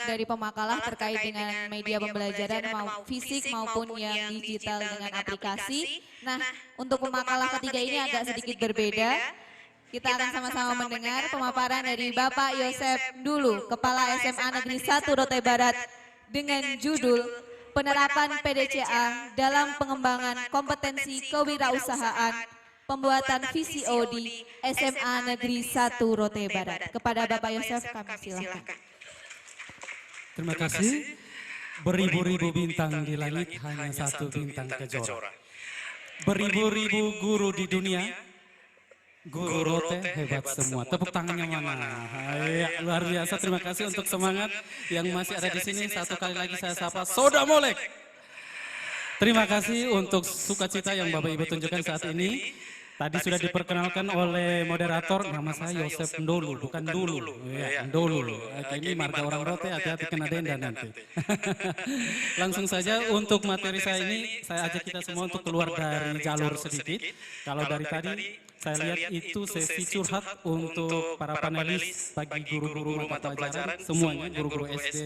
dari pemakalah terkait dengan media pembelajaran fisik maupun yang digital dengan aplikasi. Nah, untuk pemakalah ketiga ini agak sedikit berbeda. Kita akan sama-sama mendengar pemaparan dari Bapak Yosef dulu, Kepala SMA Negeri 1 Rote Barat dengan judul Penerapan PDCA dalam Pengembangan Kompetensi Kewirausahaan Pembuatan VCO di SMA Negeri 1 Rote Barat. Kepada Bapak Yosef kami silakan. Terima kasih. Beribu-ribu bintang di langit, hanya satu bintang kejora. Beribu-ribu guru di dunia, guru Rote hebat semua. Tepuk tangannya mana? Ya, luar biasa. Terima kasih untuk semangat yang masih ada di sini. Satu kali lagi saya sapa Soda Molek. Terima kasih untuk sukacita yang Bapak Ibu tunjukkan saat ini. Tadi sudah diperkenalkan oleh moderator, nama saya Yosef Ndolu, bukan dulu. Ya, Ndolu. Ini marga orang Rote, hati-hati kena denda nanti. Langsung saja untuk materi saya ini, saya ajak kita semua untuk keluar dari jalur sedikit. Kalau dari tadi, saya lihat itu sesi curhat untuk para panelis bagi guru-guru mata pelajaran, semuanya guru-guru SD,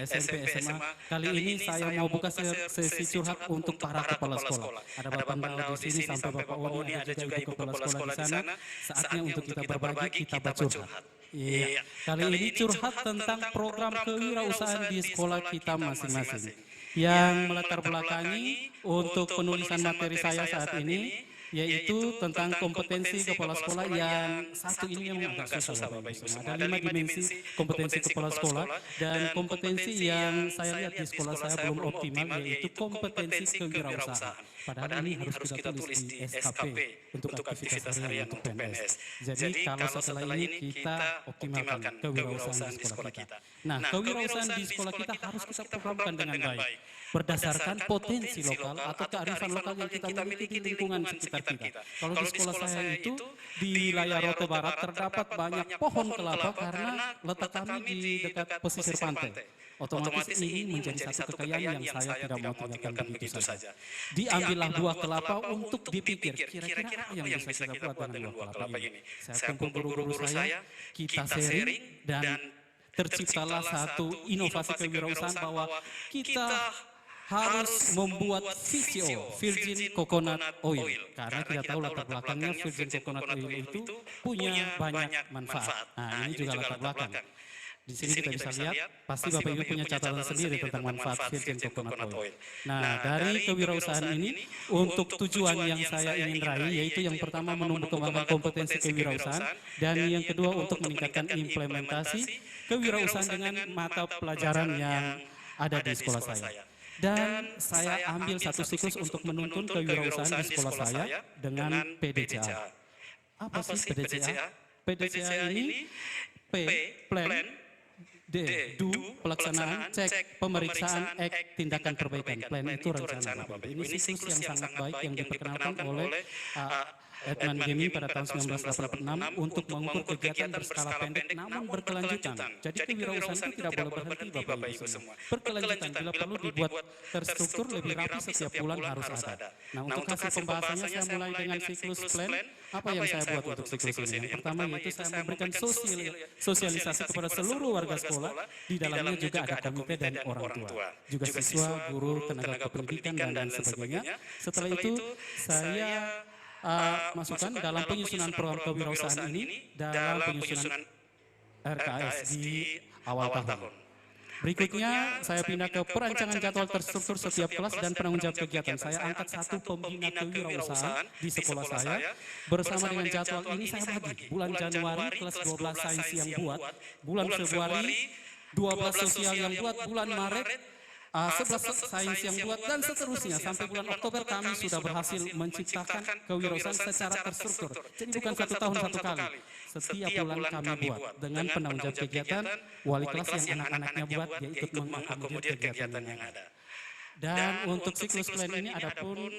SMP, SMA. Kali ini saya mau buka sesi curhat untuk para kepala sekolah. Ada Bapak Ndao di sini sampai Bapak Oni, ada juga Ibu kepala sekolah di sana. Saatnya untuk kita berbagi, kita bercurhat. Iya. Kali ini curhat tentang program kewirausahaan di sekolah kita masing-masing. Yang melatar belakangi untuk penulisan materi saya saat ini, yaitu tentang kompetensi kepala sekolah yang satu ini memang agak susah Bapak Ibu semua. Ada 5 dimensi kompetensi kepala sekolah dan kompetensi yang saya lihat di sekolah saya belum optimal, yaitu kompetensi kewirausahaan. Padahal ini harus kita tulis di SKP untuk aktivitas harian untuk PNS. Jadi kalau setelah ini kita optimalkan kewirausahaan di sekolah kita. Nah, kewirausahaan di sekolah kita harus kita programkan dengan baik. Berdasarkan potensi lokal atau kearifan lokal yang kita miliki di lingkungan sekitar kita. Kalau di sekolah saya itu di wilayah Rote Barat terdapat banyak pohon kelapa karena letak kami di dekat pesisir pantai. Otomatis ini menjadi satu kekayaan yang saya tidak mau tinggalkan begitu saja. Diambillah buah kelapa untuk dipikir kira-kira apa yang bisa kita buat dengan buah kelapa ini. Saya kumpul guru-guru saya, kita sharing dan terciptalah satu inovasi kewirausahaan bahwa kita harus membuat VCO, Virgin Coconut Oil. Karena kita tahu latar belakangnya Virgin Coconut Oil itu punya banyak manfaat. Nah, ini juga latar belakang. Di sini kita bisa lihat, pasti Bapak Ibu punya catatan sendiri tentang manfaat Virgin Coconut Oil. Nah, dari kewirausahaan ini, untuk tujuan yang saya ingin raih, yaitu yang pertama menumbuh kembangkan kompetensi kewirausahaan, dan yang kedua untuk meningkatkan implementasi kewirausahaan dengan mata pelajaran yang ada di sekolah saya. Dan saya ambil satu siklus untuk menuntun kewirausahaan di sekolah saya dengan PDCA. Apa sih PDCA? PDCA ini P, plan, D, do, pelaksanaan, cek, pemeriksaan, tindakan perbaikan. Plan itu rencana. Ini siklus yang sangat baik yang diperkenalkan oleh Edman Gemi pada tahun 1986 untuk mengukur kegiatan berskala pendek namun berkelanjutan. Jadi kewirausahaan itu tidak boleh berhenti Bapak Ibu semua. Berkelanjutan, bila perlu dibuat terstruktur lebih rapi setiap bulan harus ada. Nah, untuk hasil pembahasannya saya mulai dengan siklus plan. Apa yang saya buat untuk siklus ini? Yang pertama yaitu saya memberikan sosialisasi kepada seluruh warga sekolah. Di dalamnya juga ada komite dan orang tua. Juga siswa, guru, tenaga kependidikan dan sebagainya. Setelah itu saya masukkan dalam penyusunan program kewirausahaan ini dalam penyusunan RKS di awal tahun. Berikutnya saya pindah ke perancangan jadwal terstruktur setiap kelas dan penanggung jawab kegiatan. Saya angkat satu pembina kewirausahaan di sekolah saya. Bersama dengan jadwal ini saya bagi bulan Januari kelas 12 sains yang buat, bulan Februari 12 sosial yang buat, bulan Maret 11 sains yang buat, dan seterusnya sampai bulan Oktober kami sudah berhasil menciptakan kewirausahaan secara terstruktur. Jadi bukan satu tahun satu kali. Setiap bulan kami buat dengan penanggung jawab kegiatan, wali kelas yang anak-anaknya buat, dia ikut mengakomodir kegiatan yang ada. Dan untuk siklus plan ini adapun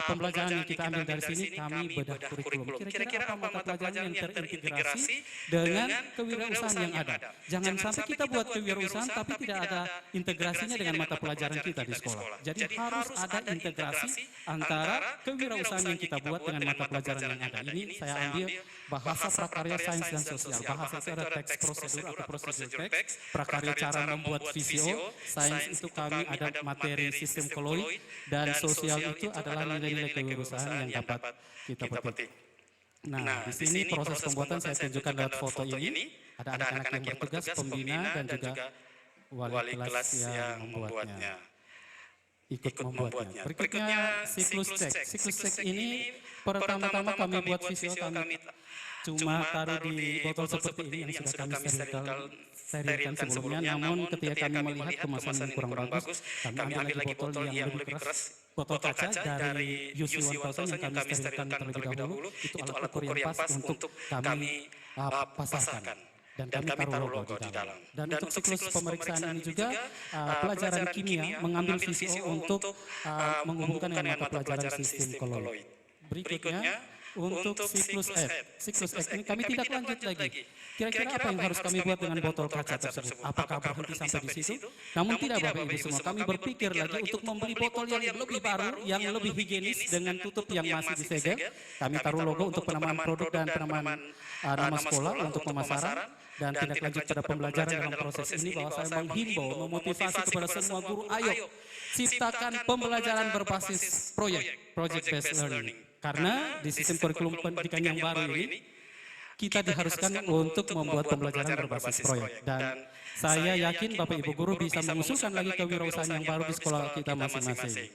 pembelajaran yang kita ambil dari sini kami bedah kurikulum. Kira-kira apa mata pelajaran yang terintegrasi dengan kewirausahaan yang ada. Jangan sampai kita buat kewirausahaan tapi tidak ada integrasinya dengan mata pelajaran kita di sekolah. Jadi harus ada integrasi antara kewirausahaan yang kita buat dengan mata pelajaran yang ada. Ini saya ambil bahasa prakarya sains dan sosial. Bahasa itu ada teks prosedur atau prosedur teks, prakarya cara membuat VCO, sains itu kami ada materi sistem koloid, dan sosial itu adalah nilai-nilai kewirausahaan yang dapat kita petik. Nah, di sini proses pembuatan saya tunjukkan lewat foto ini. Ada anak-anak yang bertugas, pembina dan juga wali kelas yang membuatnya. Ikut membuatnya. Berikutnya siklus cek. Siklus cek ini pertama-tama kami buat visual, kami cuma taruh di botol seperti ini yang sudah kami sterilkan sebelumnya. Namun ketika kami melihat kemasan yang kurang bagus, kami ambil lagi botol yang lebih keras, botol kaca dari UC1000 yang kami sterilkan terlebih dahulu. Itu alat ukur yang pas untuk kami pasarkan. Dan kami taruh logo di dalam. Dan untuk siklus pemeriksaan ini juga pelajaran kimia mengambil VCO untuk menghubungkan dengan mata pelajaran sistem koloid. Berikutnya untuk siklus F. Siklus F ini kami tidak lanjut lagi. Kira-kira apa yang harus kami buat dengan botol kaca tersebut? Apakah berhenti sampai di situ? Namun tidak Bapak Ibu semua, kami berpikir lagi untuk membeli botol yang lebih baru, yang lebih higienis dengan tutup yang masih disegel. Kami taruh logo untuk penamaan produk dan penamaan nama sekolah untuk pemasaran. Dan tindak lanjut pada pembelajaran dalam proses ini bahwa saya menghimbau, memotivasi kepada semua guru, ayo ciptakan pembelajaran berbasis project based learning. Karena di sistem kurikulum pendidikan yang baru ini, kita diharuskan untuk membuat pembelajaran berbasis proyek. Dan saya yakin Bapak Ibu Guru bisa mengusulkan lagi kewirausahaan yang baru di sekolah kita masing-masing.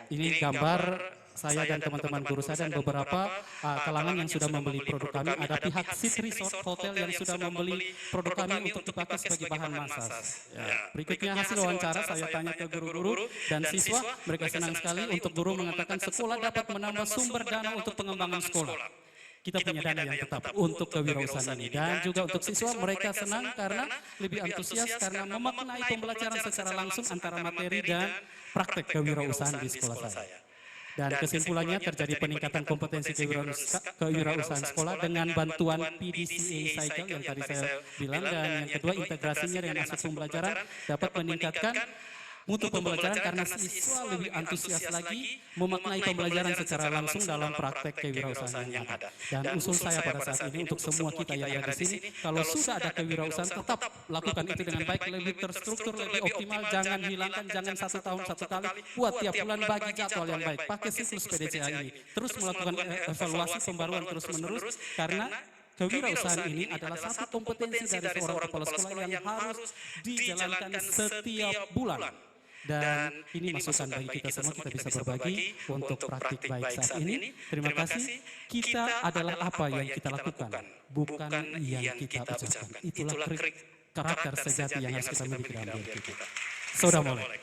Ini gambar saya dan teman-teman guru saya dan beberapa kalangan yang sudah membeli produk kami. Ada pihak Sit Resort Hotel yang sudah membeli produk kami untuk dipakai sebagai bahan massage. Berikutnya hasil wawancara saya tanya ke guru-guru dan siswa, mereka senang sekali untuk guru mengatakan sekolah dapat menambah sumber dana untuk pengembangan sekolah. Kita punya dana yang tetap untuk kewirausahaan ini. Dan juga untuk siswa mereka senang karena lebih antusias karena memaknai pembelajaran secara langsung antara materi dan praktek kewirausahaan di sekolah saya. Dan kesimpulannya terjadi peningkatan kompetensi kewirausahaan sekolah dengan bantuan PDCA cycle yang tadi saya bilang, dan yang kedua integrasinya dengan aspek pembelajaran dapat meningkatkan mutu pembelajaran karena siswa lebih antusias lagi memaknai pembelajaran secara langsung dalam praktek kewirausahaan yang ada. Dan usul saya pada saat ini untuk semua kita yang ada di sini, kalau sudah ada kewirausahaan tetap lakukan itu dengan baik, lebih terstruktur, lebih optimal, jangan hilangkan, jangan 1 tahun 1 kali, buat tiap bulan bagi jadwal yang baik, pakai siklus PDCA ini, terus melakukan evaluasi pembaruan terus-menerus, karena kewirausahaan ini adalah satu kompetensi dari seorang kepala sekolah yang harus dijalankan setiap bulan. Dan ini masukan bagi kita semua, kita bisa berbagi untuk praktik baik saat ini. Terima kasih. Kita adalah apa yang kita lakukan, bukan yang kita ucapkan. Itulah karakter sejati yang harus kita miliki dalam diri kita. Sudah mulai.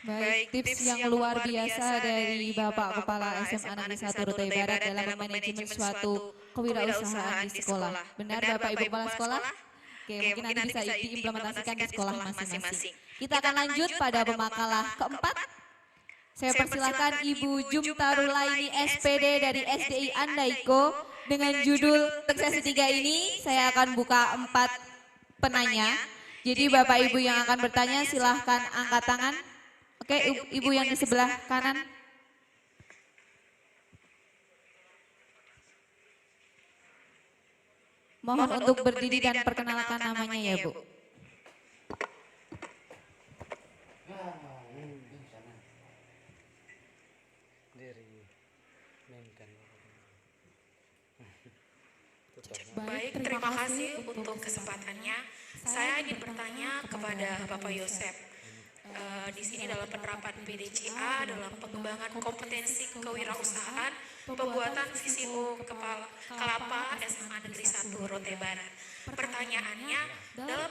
Baik, tips yang luar biasa dari Bapak Kepala SMA Negeri 1 Rute Barat dalam memanajemen suatu kewirausahaan di sekolah. Benar Bapak Ibu Kepala Sekolah? Oke, mungkin nanti bisa diimplementasikan di sekolah masing-masing. Kita akan lanjut pada pemakalah keempat. Saya persilahkan Ibu Jumtarulaini SPD dari SDI Andaiko dengan judul untuk sesi 3 ini saya akan buka 4 penanya. Jadi Bapak Ibu yang akan bertanya silahkan angkat tangan. Oke, Ibu yang di sebelah kanan. Mohon untuk berdiri dan perkenalkan namanya ya Bu. Baik, terima kasih untuk kesempatannya. Saya ingin bertanya kepada Bapak Yosep. Di sini dalam penerapan PDCA, dalam pengembangan kompetensi kewirausahaan, pembuatan VCO kelapa SMA Negeri 1 Rote Barat. Pertanyaannya, dalam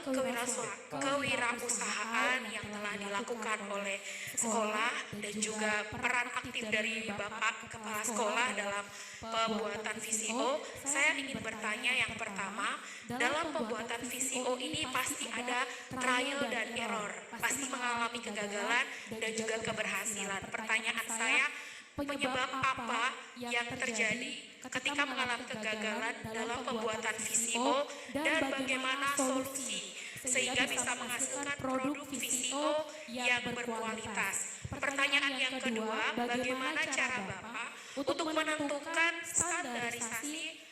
kewirausahaan yang telah dilakukan oleh sekolah dan juga peran aktif dari Bapak Kepala Sekolah dalam pembuatan VCO, saya ingin bertanya yang pertama, dalam pembuatan VCO ini pasti ada trial dan error, pasti mengalami kegagalan dan juga keberhasilan. Pertanyaan saya, penyebab apa yang terjadi ketika mengalami kegagalan dalam pembuatan VCO dan bagaimana solusi sehingga bisa menghasilkan produk VCO yang berkualitas. Pertanyaan yang kedua, bagaimana cara Bapak untuk menentukan standarisasi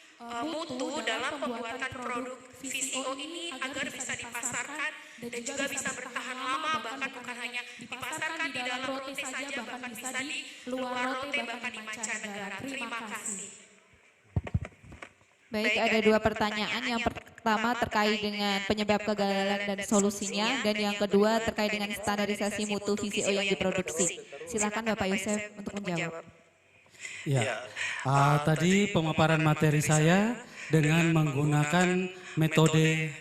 mutu dalam pembuatan produk VCO ini agar bisa dipasarkan dan juga bisa bertahan lama, bahkan bukan hanya dipasarkan di dalam rote saja, bahkan bisa di luar rote, bahkan di mancanegara. Terima kasih. Baik, ada dua pertanyaan. Yang pertama terkait dengan penyebab kegagalan dan solusinya, dan yang kedua terkait dengan standarisasi mutu VCO yang diproduksi. Silakan Bapak Yosef untuk menjawab. Ya, tadi pemaparan materi saya dengan menggunakan metode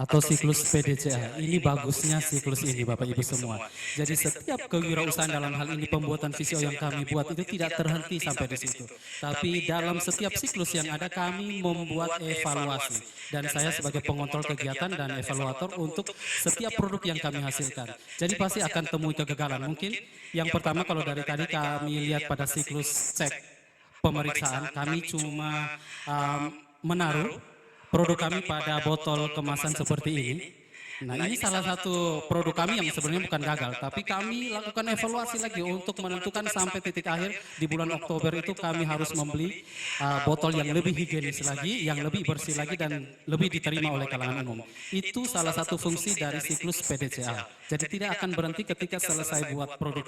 atau siklus PDCA. Ini bagusnya siklus ini Bapak Ibu semua. Jadi setiap kewirausahaan dalam hal ini pembuatan VCO yang kami buat itu tidak terhenti sampai di situ. Tapi dalam setiap siklus yang ada kami membuat evaluasi. Dan saya sebagai pengontrol kegiatan dan evaluator untuk setiap produk yang kami hasilkan. Jadi pasti akan temui kegagalan. Mungkin yang pertama kalau dari tadi kami lihat pada siklus cek pemeriksaan, kami cuma menaruh produk kami pada botol kemasan seperti ini. Nah, ini salah satu produk kami yang sebenarnya bukan gagal, tapi kami lakukan evaluasi lagi untuk menentukan sampai titik akhir di bulan Oktober itu kami harus membeli botol yang lebih higienis lagi, yang lebih bersih lagi dan lebih diterima oleh kalangan umum. Itu salah satu fungsi dari siklus PDCA. Jadi tidak akan berhenti ketika selesai buat produk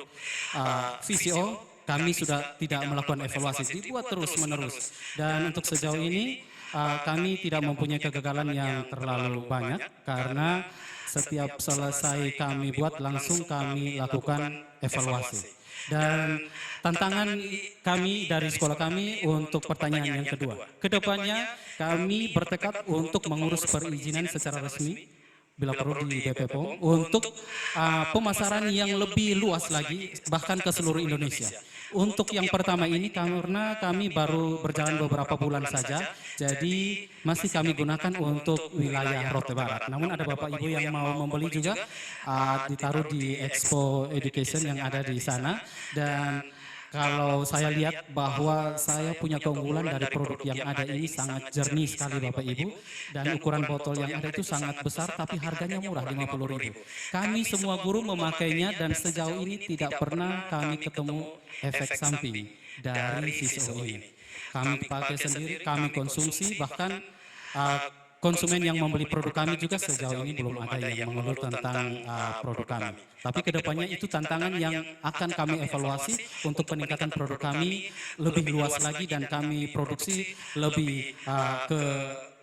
VCO, kami sudah tidak melakukan evaluasi, dibuat terus menerus. Dan untuk sejauh ini kami tidak mempunyai kegagalan yang terlalu banyak karena setiap selesai kami buat langsung kami lakukan evaluasi. Dan tantangan kami dari sekolah kami untuk pertanyaan yang kedua. Kedepannya kami bertekad untuk mengurus perizinan secara resmi bila perlu di BPOM untuk pemasaran yang lebih luas lagi bahkan ke seluruh Indonesia. Untuk yang pertama ini karena kami baru berjalan beberapa bulan saja, jadi masih kami gunakan untuk wilayah Rote Barat. Namun ada Bapak Ibu yang mau membeli juga, ditaruh di Expo Education yang ada di sana. Dan kalau saya lihat bahwa saya punya keunggulan dari produk yang ada ini sangat jernih sekali Bapak Ibu. Dan ukuran botol yang ada itu sangat besar tapi harganya murah 50.000. Kami semua guru memakainya dan sejauh ini tidak pernah kami ketemu efek samping dari VCO ini. Kami pakai sendiri, kami konsumsi, bahkan konsumen yang membeli produk kami juga sejauh ini belum ada yang mengeluh tentang produk kami. Tapi kedepannya itu tantangan yang akan kami evaluasi untuk peningkatan produk kami lebih luas lagi dan kami produksi lebih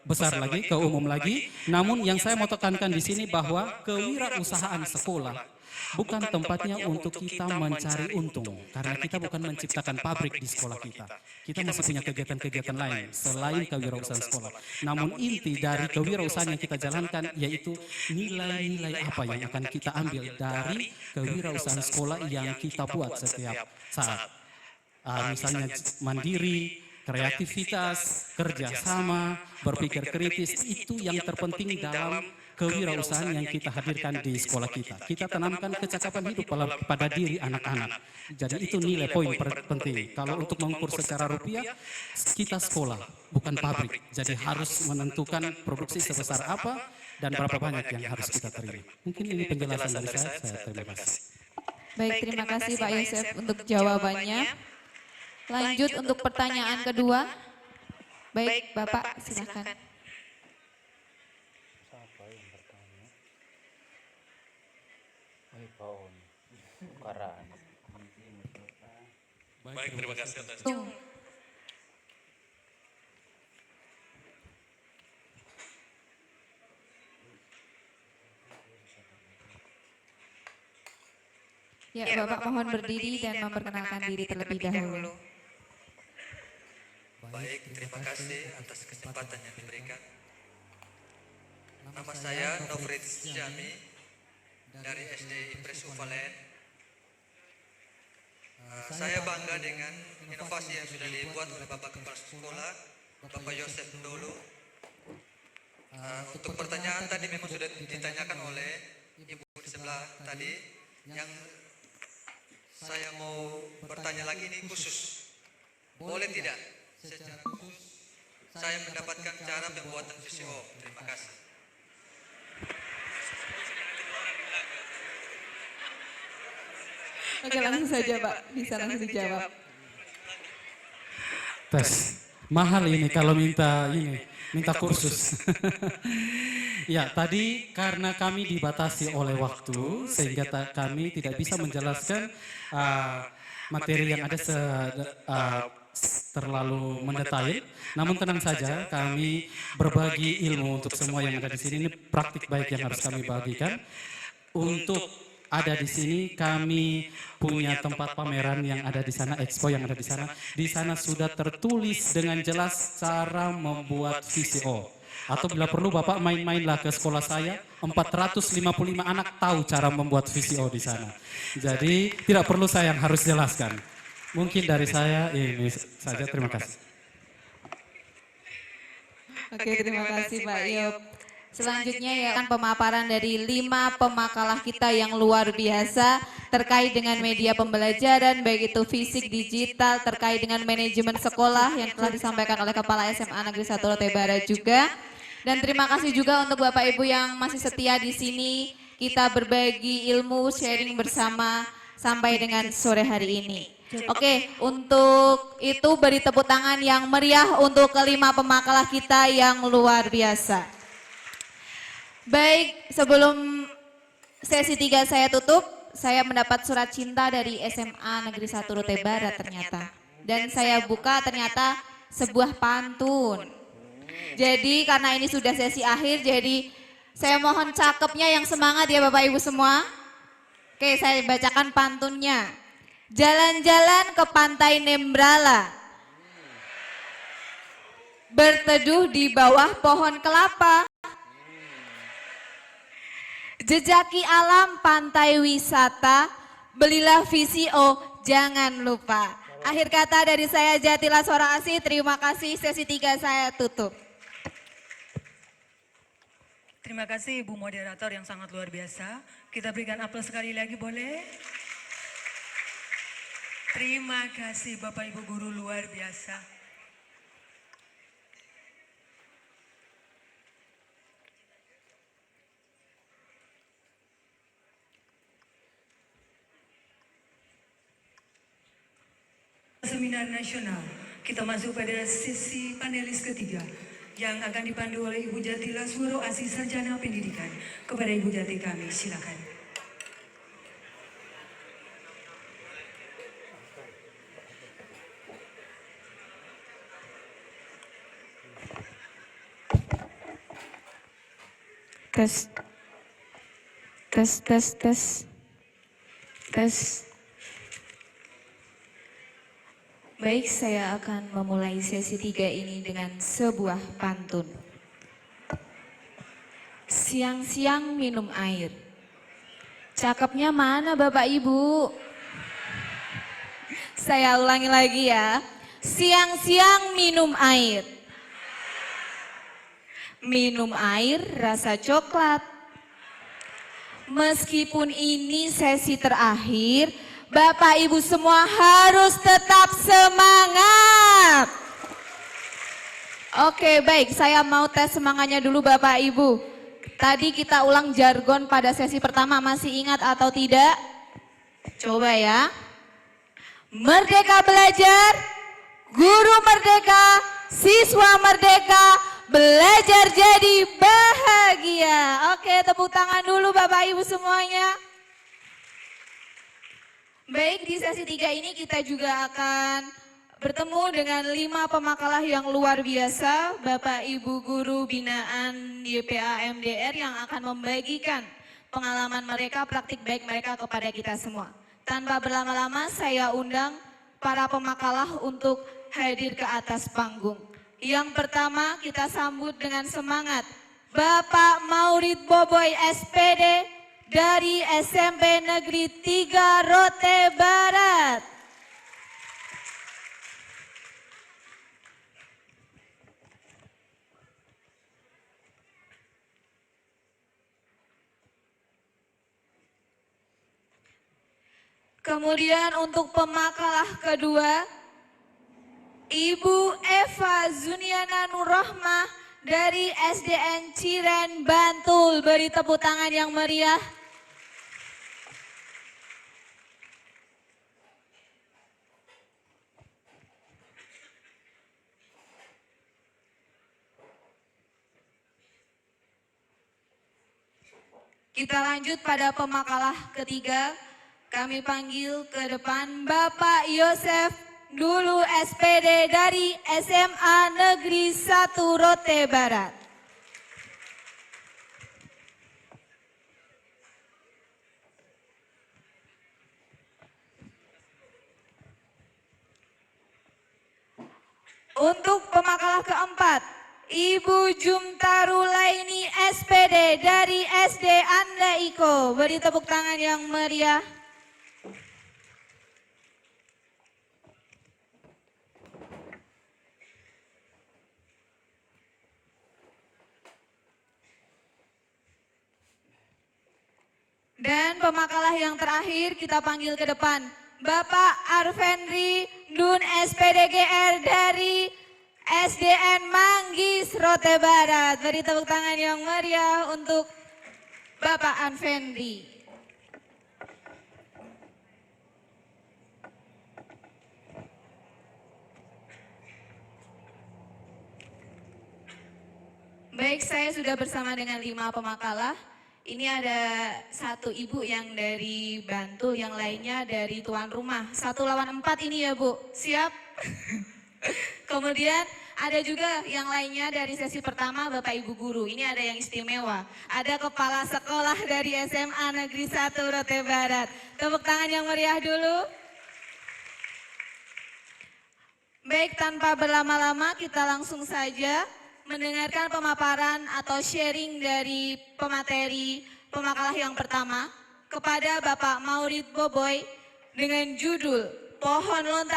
besar lagi, ke umum lagi. Namun yang saya mau tekankan di sini bahwa kewirausahaan sekolah bukan tempatnya untuk kita mencari untung, karena kita bukan menciptakan pabrik di sekolah kita. Kita masih punya kegiatan-kegiatan lain selain kewirausahaan sekolah. Namun inti dari kewirausahaan yang kita jalankan yaitu nilai-nilai apa yang akan kita ambil dari kewirausahaan sekolah yang kita buat setiap saat. Misalnya mandiri, kreativitas, kerjasama, berpikir kritis, itu yang terpenting dalam kewirausahaan yang kita hadirkan di sekolah kita. Kita tanamkan kecakapan hidup pada diri anak-anak. Jadi itu nilai poin penting. Kalau untuk mengukur secara rupiah, kita sekolah, bukan pabrik. Jadi harus menentukan produksi sebesar apa dan berapa banyak yang harus kita terima. Mungkin ini penjelasan dari saya terima kasih. Baik, terima kasih Pak Yosef untuk jawabannya. Lanjut untuk pertanyaan kedua. Baik, Bapak silakan. Baik, terima kasih atas Ya, Bapak mohon berdiri dan memperkenalkan diri terlebih dahulu. Baik, terima kasih atas kesempatan yang diberikan. Nama saya Nofrit Jami dari SD Impres Uvalen. Saya bangga dengan inovasi yang sudah dibuat oleh Bapak Kepala Sekolah, Bapak Yosef Ndolo. Untuk pertanyaan tadi memang sudah ditanyakan oleh Ibu di sebelah tadi. Yang saya mau bertanya lagi ini khusus. Boleh tidak secara khusus saya mendapatkan cara pembuatan VCO? Terima kasih. Oke, langsung saja Pak, bisa langsung dijawab. Tes. Mahal ini kalau minta kursus. Ya, tadi karena kami dibatasi oleh waktu sehingga kami tidak bisa menjelaskan materi yang ada terlalu mendetail. Namun tenang saja, kami berbagi ilmu untuk semua yang ada di sini. Ini praktik baik yang harus kami bagikan. Untuk ada di sini kami punya tempat pameran yang ada di sana, expo yang ada di sana. Di sana sudah tertulis dengan jelas cara membuat VCO. Atau bila perlu Bapak main-mainlah ke sekolah saya, 455 anak tahu cara membuat VCO di sana. Jadi tidak perlu saya yang harus jelaskan. Mungkin dari saya ini saja, terima kasih. Oke, terima kasih Pak Yop. Selanjutnya ya kan pemaparan dari 5 pemakalah kita yang luar biasa terkait dengan media pembelajaran, baik itu fisik, digital, terkait dengan manajemen sekolah yang telah disampaikan oleh Kepala SMA Negeri 1 Lote Barat juga. Dan terima kasih juga untuk Bapak Ibu yang masih setia di sini. Kita berbagi ilmu, sharing bersama sampai dengan sore hari ini. Oke, untuk itu beri tepuk tangan yang meriah untuk kelima pemakalah kita yang luar biasa. Baik, sebelum sesi 3 saya tutup, saya mendapat surat cinta dari SMA Negeri 1 Lote Barat ternyata. Dan saya buka ternyata sebuah pantun. Jadi karena ini sudah sesi akhir, jadi saya mohon cakepnya yang semangat ya Bapak Ibu semua. Oke, saya bacakan pantunnya. Jalan-jalan ke pantai Nembrala, berteduh di bawah pohon kelapa. Jejaki alam pantai wisata, belilah VCO, jangan lupa. Akhir kata dari saya Jatila Suara Asih, terima kasih, sesi 3 saya tutup. Terima kasih Ibu Moderator yang sangat luar biasa. Kita berikan aplaus sekali lagi boleh? Terima kasih Bapak Ibu Guru luar biasa. Seminar nasional, kita masuk pada sesi panelis ketiga yang akan dipandu oleh Ibu Jatila Suara Asih Sarjana Pendidikan. Kepada Ibu Jati kami, silakan. Tes, tes, tes, tes, tes. Baik, saya akan memulai sesi 3 ini dengan sebuah pantun. Siang-siang minum air. Cakepnya mana Bapak Ibu? Saya ulangi lagi ya. Siang-siang minum air. Minum air rasa coklat. Meskipun ini sesi terakhir, Bapak Ibu semua harus tetap semangat. Oke, baik, saya mau tes semangatnya dulu Bapak Ibu. Tadi kita ulang jargon pada sesi pertama, masih ingat atau tidak? Coba ya. Merdeka belajar, guru merdeka, siswa merdeka, belajar jadi bahagia. Oke, tepuk tangan dulu Bapak Ibu semuanya. Baik, di sesi 3 ini kita juga akan bertemu dengan 5 pemakalah yang luar biasa, Bapak Ibu Guru Binaan YPA MDR yang akan membagikan pengalaman mereka, praktik baik mereka kepada kita semua. Tanpa berlama-lama saya undang para pemakalah untuk hadir ke atas panggung. Yang pertama kita sambut dengan semangat Bapak Maurid Boboy SPD dari SMP Negeri 3 Rote Barat. Kemudian untuk pemakalah kedua, Ibu Eva Zuniana Nurrohmah dari SDN Ciren Bantul. Beri tepuk tangan yang meriah. Kita lanjut pada pemakalah ketiga. Kami panggil ke depan Bapak Yosef Dulu SPD dari SMA Negeri 1 Rote Barat. Untuk pemakalah keempat, Ibu Jumtarulaini SPD dari SD Anda Iko. Beri tepuk tangan yang meriah. Dan pemakalah yang terakhir kita panggil ke depan Bapak Arfendri Dun SPDGR dari SDN Manggis Rote Barat. Beri tepuk tangan yang meriah untuk Bapak Arfendri. Baik, saya sudah bersama dengan 5 pemakalah. Ini ada satu ibu yang dari Bantul, yang lainnya dari tuan rumah. 1 lawan 4 ini ya Bu, siap? Kemudian ada juga yang lainnya dari sesi pertama Bapak Ibu Guru. Ini ada yang istimewa. Ada kepala sekolah dari SMA Negeri 1 Rote Barat. Tepuk tangan yang meriah dulu. Baik, tanpa berlama-lama kita langsung saja mendengarkan pemaparan atau sharing dari pemateri pemakalah yang pertama kepada Bapak Maurid Boboy dengan judul Pohon Lontar